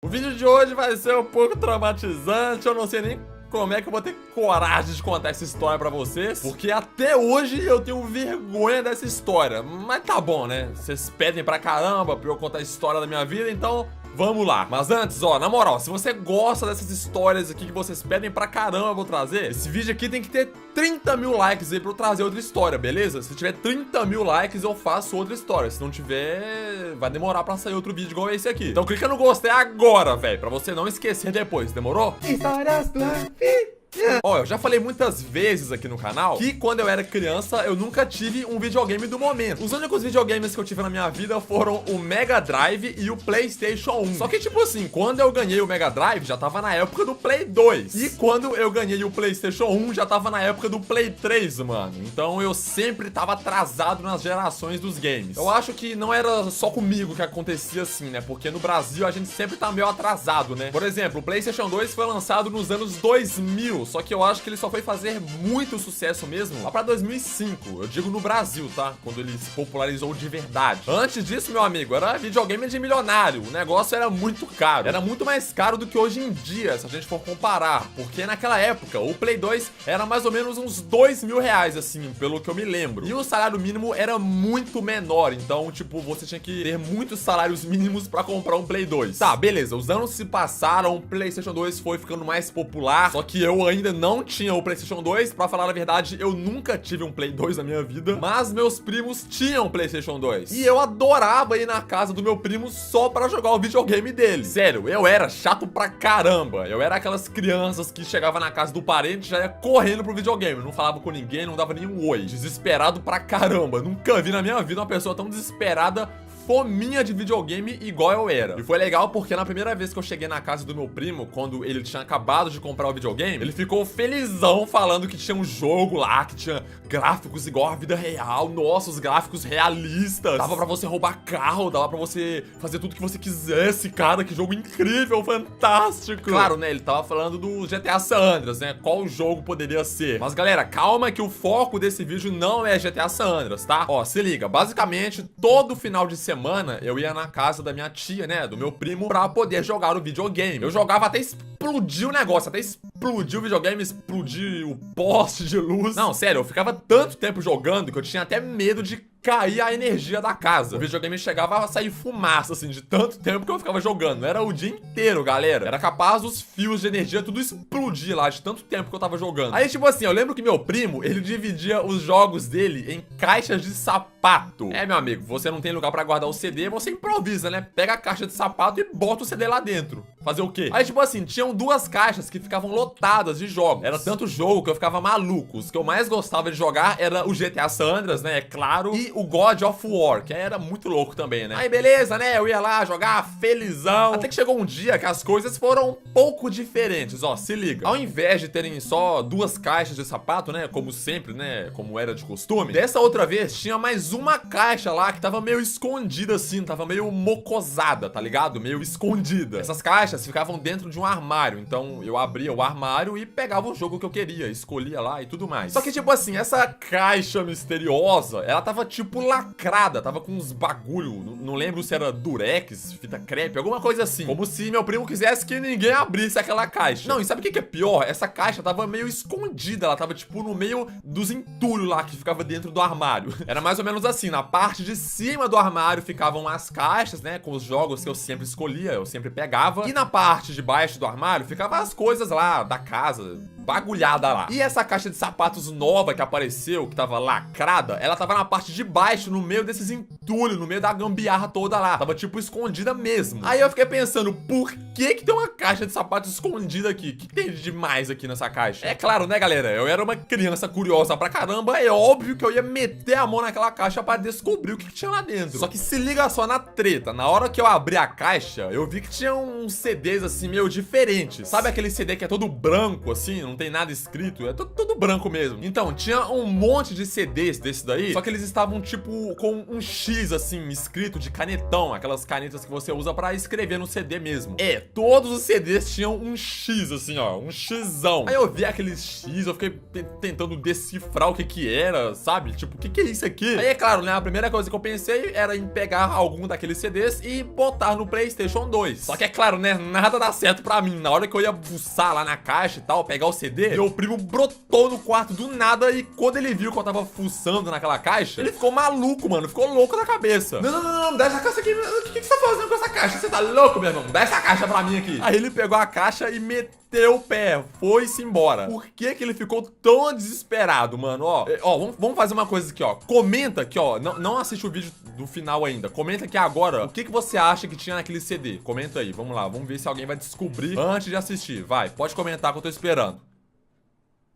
O vídeo de hoje vai ser um pouco traumatizante, eu não sei nem como é que eu vou ter coragem de contar essa história pra vocês, porque até hoje eu tenho vergonha dessa história. Mas tá bom, né? Vocês pedem pra caramba pra eu contar a história da minha vida, então vamos lá. Mas antes, ó, na moral, se você gosta dessas histórias aqui que vocês pedem pra caramba eu vou trazer, esse vídeo aqui tem que ter 30 mil likes aí pra eu trazer outra história, beleza? Se tiver 30 mil likes eu faço outra história, se não tiver, vai demorar pra sair outro vídeo igual esse aqui. Então clica no gostei agora, velho, pra você não esquecer depois, demorou? Histórias do Ó, eu já falei muitas vezes aqui no canal que quando eu era criança eu nunca tive um videogame do momento. Os únicos videogames que eu tive na minha vida foram o Mega Drive e o PlayStation 1. Só que tipo assim, quando eu ganhei o Mega Drive já tava na época do Play 2. E quando eu ganhei o PlayStation 1 já tava na época do Play 3, mano. Então eu sempre tava atrasado nas gerações dos games. Eu acho que não era só comigo que acontecia assim, né? Porque no Brasil a gente sempre tá meio atrasado, né? Por exemplo, o PlayStation 2 foi lançado nos anos 2000. Só que eu acho que ele só foi fazer muito sucesso mesmo lá pra 2005. Eu digo no Brasil, tá? Quando ele se popularizou de verdade. Antes disso, meu amigo, era videogame de milionário. O negócio era muito caro. Era muito mais caro do que hoje em dia, se a gente for comparar. Porque naquela época, o Play 2 era mais ou menos uns 2 mil reais, assim, pelo que eu me lembro. E o salário mínimo era muito menor. Então, tipo, você tinha que ter muitos salários mínimos pra comprar um Play 2. Tá, beleza. Os anos se passaram, o PlayStation 2 foi ficando mais popular. Só que eu ainda não tinha o PlayStation 2, pra falar a verdade, eu nunca tive um Play 2 na minha vida, mas meus primos tinham PlayStation 2. E eu adorava ir na casa do meu primo só pra jogar o videogame dele. Sério, eu era chato pra caramba. Eu era aquelas crianças que chegava na casa do parente e já ia correndo pro videogame. Não falava com ninguém, não dava nenhum oi. Desesperado pra caramba. Nunca vi na minha vida uma pessoa tão desesperada, fominha de videogame igual eu era. E foi legal porque na primeira vez que eu cheguei na casa do meu primo, quando ele tinha acabado de comprar o videogame, ele ficou felizão falando que tinha um jogo lá, que tinha gráficos igual à vida real. Nossa, os gráficos realistas. Dava pra você roubar carro, dava pra você fazer tudo que você quisesse, cara. Que jogo incrível, fantástico. Claro, né, ele tava falando do GTA San Andreas, né, qual jogo poderia ser. Mas galera, calma que o foco desse vídeo não é GTA San Andreas, tá? Ó, se liga, basicamente todo final de semana eu ia na casa da minha tia, né, do meu primo, pra poder jogar o videogame. Eu jogava até explodir o negócio, até explodir o videogame, explodir o poste de luz. Não, sério, eu ficava tanto tempo jogando que eu tinha até medo de cair a energia da casa. O videogame chegava a sair fumaça, assim, de tanto tempo que eu ficava jogando. Era o dia inteiro, galera. Era capaz os fios de energia tudo explodir lá, de tanto tempo que eu tava jogando. Aí, tipo assim, eu lembro que meu primo, ele dividia os jogos dele em caixas de sapato. É, meu amigo, você não tem lugar pra guardar o CD, você improvisa, né? Pega a caixa de sapato e bota o CD lá dentro. Fazer o quê? Aí, tipo assim, tinham duas caixas que ficavam lotadas de jogos. Era tanto jogo que eu ficava maluco. Os que eu mais gostava de jogar era o GTA San Andreas, né? É claro. E o God of War, que era muito louco também, né? Aí beleza, né? Eu ia lá jogar felizão. Até que chegou um dia que as coisas foram um pouco diferentes, ó, se liga. Ao invés de terem só duas caixas de sapato, né? Como sempre, né? Como era de costume. Dessa outra vez, tinha mais uma caixa lá que tava meio escondida assim, tava meio mocosada, tá ligado? Meio escondida. Essas caixas ficavam dentro de um armário, então eu abria o armário e pegava o jogo que eu queria, escolhia lá e tudo mais. Só que tipo assim, essa caixa misteriosa, ela tava tipo lacrada, tava com uns bagulho, não lembro se era durex, fita crepe, alguma coisa assim. Como se meu primo quisesse que ninguém abrisse aquela caixa. Não, e sabe o que é pior? Essa caixa tava meio escondida, ela tava tipo no meio dos entulhos lá que ficava dentro do armário. Era mais ou menos assim, na parte de cima do armário ficavam as caixas, né, com os jogos que eu sempre escolhia, eu sempre pegava. E na parte de baixo do armário ficavam as coisas lá da casa, bagulhada lá. E essa caixa de sapatos nova que apareceu, que tava lacrada, ela tava na parte de baixo, no meio desses entulhos, no meio da gambiarra toda lá. Tava tipo escondida mesmo. Aí eu fiquei pensando, por que tem uma caixa de sapatos escondida aqui? O que tem de demais aqui nessa caixa? É claro, né, galera? Eu era uma criança curiosa pra caramba, é óbvio que eu ia meter a mão naquela caixa pra descobrir o que tinha lá dentro. Só que se liga só na treta. Na hora que eu abri a caixa, eu vi que tinha uns CDs assim meio diferentes. Sabe aquele CD que é todo branco assim, não tem nada escrito? É todo branco mesmo. Então, tinha um monte de CDs desse daí, só que eles estavam tipo com um chip X, assim, escrito de canetão, aquelas canetas que você usa pra escrever no CD mesmo. Todos os CDs tinham um X, assim, ó, um Xão. Aí eu vi aquele X, eu fiquei tentando decifrar o que era, sabe? Tipo, o que é isso aqui? Aí, é claro, né, a primeira coisa que eu pensei era em pegar algum daqueles CDs e botar no PlayStation 2. Só que, é claro, né, nada dá certo pra mim. Na hora que eu ia fuçar lá na caixa e tal, pegar o CD, meu primo brotou no quarto do nada e quando ele viu que eu tava fuçando naquela caixa, ele ficou maluco, mano, ficou louco da cabeça. Não, dá essa caixa aqui. O que você tá fazendo com essa caixa? Você tá louco, meu irmão? Dá essa caixa pra mim aqui. Aí ele pegou a caixa e meteu o pé, foi-se embora. Por que que ele ficou tão desesperado, mano? Ó, vamos fazer uma coisa aqui, ó. Comenta aqui, ó. Não assiste o vídeo do final ainda. Comenta aqui agora o que você acha que tinha naquele CD. Comenta aí, vamos lá. Vamos ver se alguém vai descobrir antes de assistir. Vai, pode comentar que eu tô esperando.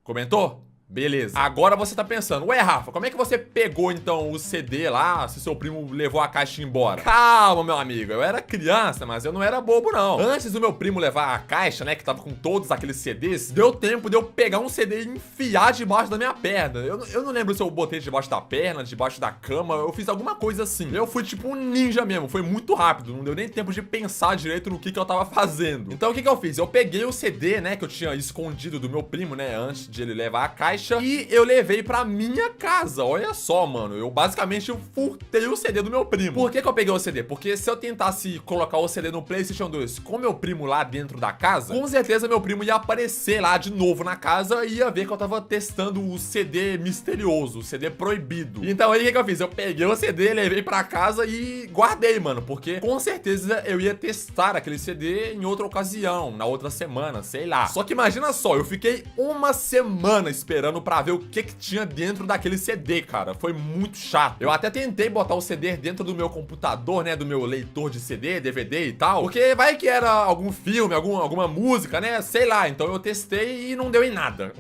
Comentou? Beleza. Agora você tá pensando, ué, Rafa, como é que você pegou, então, o CD lá, se seu primo levou a caixa embora? Calma, meu amigo, eu era criança, mas eu não era bobo, não. Antes do meu primo levar a caixa, né, que tava com todos aqueles CDs, deu tempo de eu pegar um CD e enfiar debaixo da minha perna. Eu não lembro se eu botei debaixo da perna, debaixo da cama, eu fiz alguma coisa assim. Eu fui tipo um ninja mesmo, foi muito rápido, não deu nem tempo de pensar direito no que eu tava fazendo. Então, o que eu fiz? Eu peguei o CD, né, que eu tinha escondido do meu primo, né, antes de ele levar a caixa, e eu levei pra minha casa. Olha só, mano, eu basicamente furtei o CD do meu primo. Por que eu peguei o CD? Porque se eu tentasse colocar o CD no PlayStation 2 com meu primo lá dentro da casa, com certeza meu primo ia aparecer lá de novo na casa e ia ver que eu tava testando o CD misterioso, o CD proibido. Então aí o que eu fiz? Eu peguei o CD, levei pra casa e guardei, mano, porque com certeza eu ia testar aquele CD em outra ocasião, na outra semana, sei lá. Só que imagina só, eu fiquei uma semana esperando pra ver o que tinha dentro daquele CD, cara. Foi muito chato. Eu até tentei botar o CD dentro do meu computador, né, do meu leitor de CD, DVD e tal, porque vai que era algum filme, alguma música, né, sei lá. Então eu testei e não deu em nada.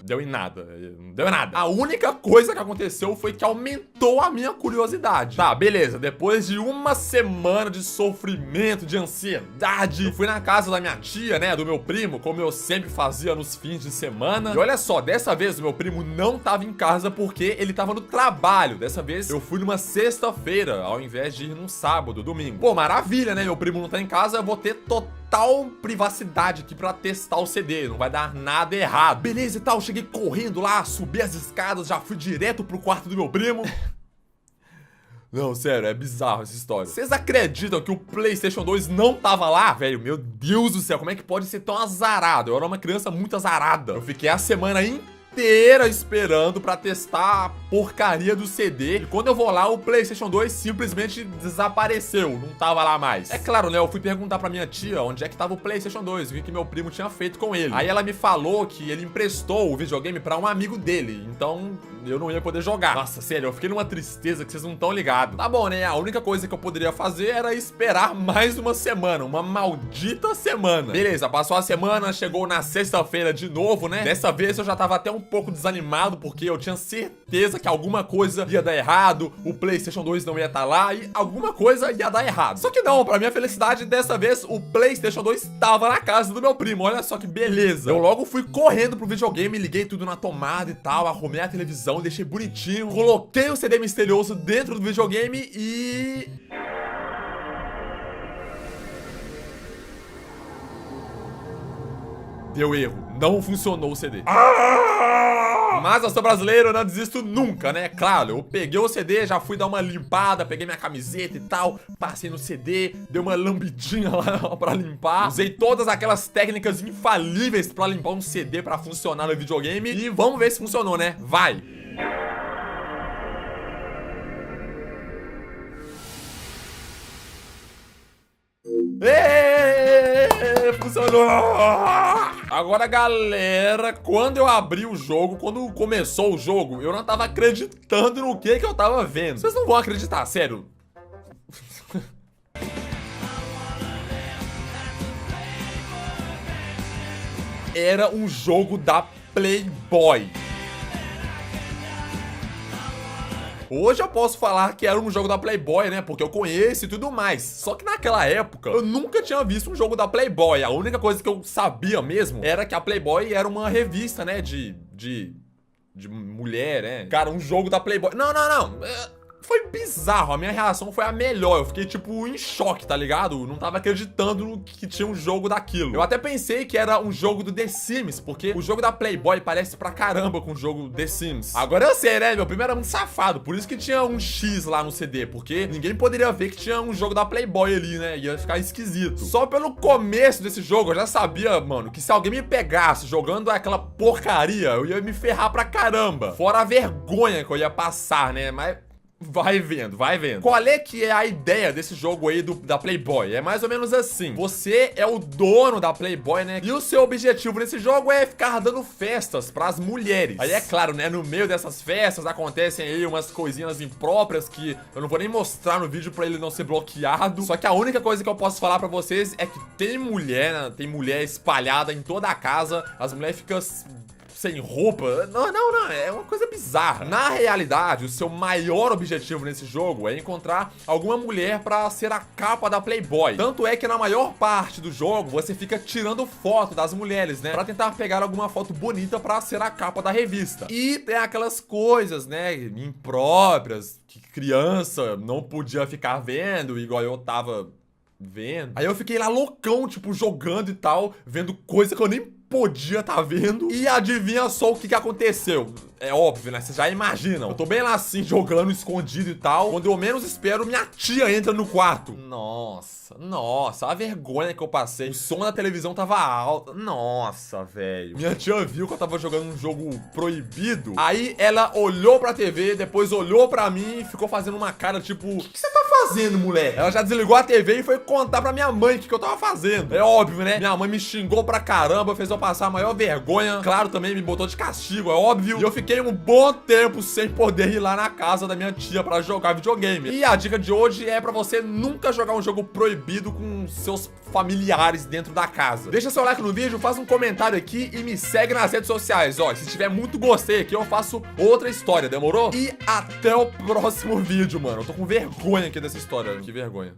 Deu em nada, não deu em nada. A única coisa que aconteceu foi que aumentou a minha curiosidade. Tá, beleza, depois de uma semana de sofrimento, de ansiedade, eu fui na casa da minha tia, né, do meu primo, como eu sempre fazia nos fins de semana. E olha só, dessa vez o meu primo não tava em casa porque ele tava no trabalho. Dessa vez eu fui numa sexta-feira, ao invés de ir num sábado, domingo. Pô, maravilha, né, meu primo não tá em casa, eu vou ter total privacidade aqui pra testar o CD, não vai dar nada errado. Beleza e tal, cheguei correndo lá, subi as escadas, já fui direto pro quarto do meu primo. Não, sério, é bizarro essa história. Vocês acreditam que o PlayStation 2 não tava lá? Velho, meu Deus do céu, como é que pode ser tão azarado? Eu era uma criança muito azarada. Eu fiquei a semana inteira esperando pra testar a porcaria do CD. E quando eu vou lá, o PlayStation 2 simplesmente desapareceu, não tava lá mais. É claro, né, eu fui perguntar pra minha tia onde é que tava o PlayStation 2, o que meu primo tinha feito com ele. Aí ela me falou que ele emprestou o videogame pra um amigo dele, então eu não ia poder jogar. Nossa, sério, eu fiquei numa tristeza que vocês não estão ligados. Tá bom, né, a única coisa que eu poderia fazer era esperar mais uma semana, uma maldita semana. Beleza, passou a semana, chegou na sexta-feira de novo, né? Dessa vez eu já tava até um pouco desanimado, porque eu tinha certeza que alguma coisa ia dar errado, o PlayStation 2 não ia estar lá e alguma coisa ia dar errado. Só que não, pra minha felicidade, dessa vez o PlayStation 2 estava na casa do meu primo, olha só que beleza. Eu logo fui correndo pro videogame, liguei tudo na tomada e tal, arrumei a televisão, deixei bonitinho, coloquei o CD misterioso dentro do videogame e... deu erro, não funcionou o CD. Mas eu sou brasileiro, eu não desisto nunca, né? Claro, eu peguei o CD, já fui dar uma limpada, peguei minha camiseta e tal, passei no CD, dei uma lambidinha lá pra limpar. Usei todas aquelas técnicas infalíveis pra limpar um CD pra funcionar no videogame. E vamos ver se funcionou, né? Vai! Funcionou! Agora, galera, quando eu abri o jogo, quando começou o jogo, eu não tava acreditando no que eu tava vendo. Vocês não vão acreditar, sério. Era um jogo da Playboy. Hoje eu posso falar que era um jogo da Playboy, né? Porque eu conheço e tudo mais. Só que naquela época, eu nunca tinha visto um jogo da Playboy. A única coisa que eu sabia mesmo era que a Playboy era uma revista, né? De mulher, né? Cara, um jogo da Playboy... Não. foi bizarro. A minha reação foi a melhor. Eu fiquei, tipo, em choque, tá ligado? Não tava acreditando que tinha um jogo daquilo. Eu até pensei que era um jogo do The Sims, porque o jogo da Playboy parece pra caramba com o jogo The Sims. Agora eu sei, né? Meu primo era muito safado. Por isso que tinha um X lá no CD, porque ninguém poderia ver que tinha um jogo da Playboy ali, né? Ia ficar esquisito. Só pelo começo desse jogo, eu já sabia, mano, que se alguém me pegasse jogando aquela porcaria, eu ia me ferrar pra caramba. Fora a vergonha que eu ia passar, né? Mas vai vendo, vai vendo. Qual é que é a ideia desse jogo aí da Playboy? É mais ou menos assim. Você é o dono da Playboy, né? E o seu objetivo nesse jogo é ficar dando festas pras mulheres. Aí é claro, né? No meio dessas festas acontecem aí umas coisinhas impróprias que eu não vou nem mostrar no vídeo pra ele não ser bloqueado. Só que a única coisa que eu posso falar pra vocês é que tem mulher, né? Tem mulher espalhada em toda a casa. As mulheres ficam sem roupa. Não, é uma coisa bizarra. Na realidade, o seu maior objetivo nesse jogo é encontrar alguma mulher pra ser a capa da Playboy. Tanto é que na maior parte do jogo, você fica tirando foto das mulheres, né? Pra tentar pegar alguma foto bonita pra ser a capa da revista. E tem aquelas coisas, né, impróprias, que criança não podia ficar vendo, igual eu tava vendo. Aí eu fiquei lá loucão, tipo, jogando e tal, vendo coisa que eu nem podia tá vendo. E adivinha só o que aconteceu. É óbvio, né? Vocês já imaginam. Eu tô bem lá assim, jogando escondido e tal. Quando eu menos espero, minha tia entra no quarto. Nossa, a vergonha que eu passei. O som da televisão tava alto. Nossa, velho. Minha tia viu que eu tava jogando um jogo proibido. Aí ela olhou pra TV, depois olhou pra mim e ficou fazendo uma cara tipo: o que você tá fazendo, moleque? Ela já desligou a TV e foi contar pra minha mãe o que eu tava fazendo. É óbvio, né? Minha mãe me xingou pra caramba, fez eu passar a maior vergonha. Claro, também me botou de castigo, é óbvio. E eu fiquei um bom tempo sem poder ir lá na casa da minha tia pra jogar videogame. E a dica de hoje é pra você nunca jogar um jogo proibido com seus familiares dentro da casa. Deixa seu like no vídeo, faz um comentário aqui e me segue nas redes sociais. Ó, se tiver muito gostei aqui, eu faço outra história, demorou? E até o próximo vídeo, mano. Eu tô com vergonha aqui dessa história. Que vergonha.